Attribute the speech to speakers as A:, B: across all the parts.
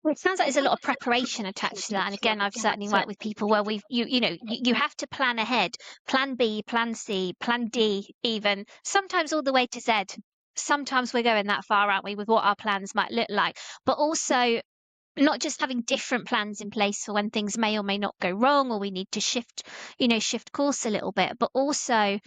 A: Well, it sounds like there's a lot of preparation attached to that. And again, I've certainly worked with people where you have to plan ahead, plan B, plan C, plan D, even sometimes all the way to Z. Sometimes we're going that far, aren't we, with what our plans might look like, but also not just having different plans in place for when things may or may not go wrong, or we need to shift course a little bit, but also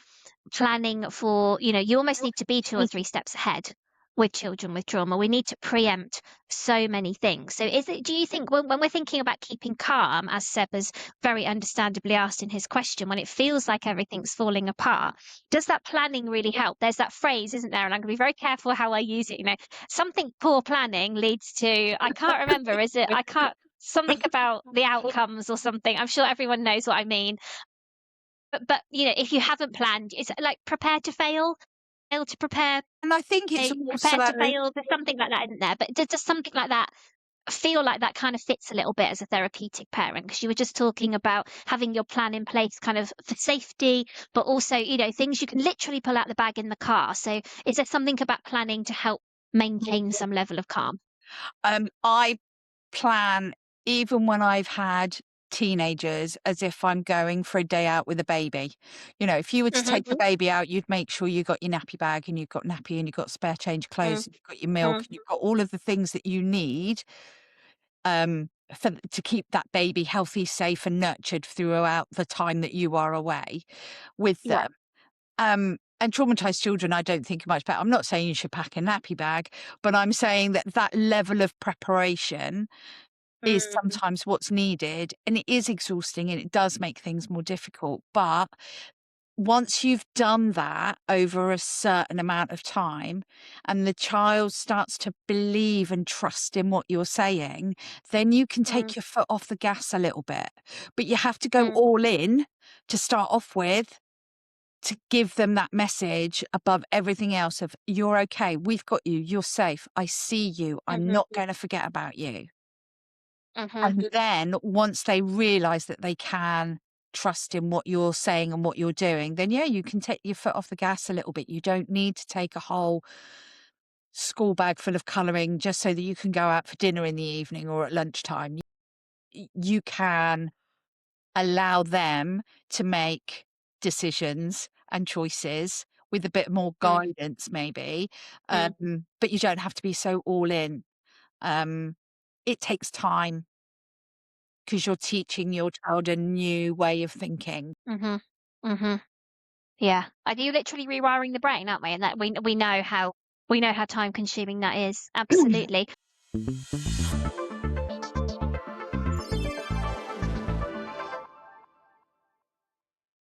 A: planning for, you almost need to be 2 or 3 steps ahead with children with trauma. We need to preempt so many things. So do you think when we're thinking about keeping calm, as Seb has very understandably asked in his question, when it feels like everything's falling apart, does that planning really help? There's that phrase, isn't there? And I'm going to be very careful how I use it. Something poor planning leads to, I can't remember, is it? I can't, something about the outcomes or something. I'm sure everyone knows what I mean. But if you haven't planned, it's like prepare to fail, fail to prepare,
B: And I think it's
A: prepare to
B: also,
A: fail. There's something like that, isn't there? But does something like that feel like that kind of fits a little bit as a therapeutic parent? Because you were just talking about having your plan in place kind of for safety, but also, things you can literally pull out the bag in the car. So is there something about planning to help maintain some level of calm?
B: I plan even when I've had teenagers as if I'm going for a day out with a baby. If you were to take the baby out, you'd make sure you got your nappy bag and you've got nappy and you've got spare change of clothes and you've got your milk and you've got all of the things that you need to keep that baby healthy, safe and nurtured throughout the time that you are away with
A: Yeah.
B: them. And traumatized children, I don't think much about. I'm not saying you should pack a nappy bag, but I'm saying that level of preparation is sometimes what's needed, and it is exhausting and it does make things more difficult. But once you've done that over a certain amount of time and the child starts to believe and trust in what you're saying, then you can
A: Mm,
B: take your foot off the gas a little bit. But you have to go
A: mm,
B: all in to start off with, to give them that message above everything else of you're okay, we've got you, you're safe, I see you, I'm
A: mhm,
B: not going to forget about you.
A: mhm,
B: And then once they realize that they can trust in what you're saying and what you're doing, then yeah, you can take your foot off the gas a little bit. You don't need to take a whole school bag full of colouring just so that you can go out for dinner in the evening or at lunchtime. You can allow them to make decisions and choices with a bit more
A: mm,
B: guidance, maybe.
A: mm,
B: But you don't have to be so all in. Um, it takes time because you're teaching your child a new way of thinking.
A: mhm, mhm. Yeah. Are you literally rewiring the brain, aren't we? And that we know how time consuming that is. Absolutely.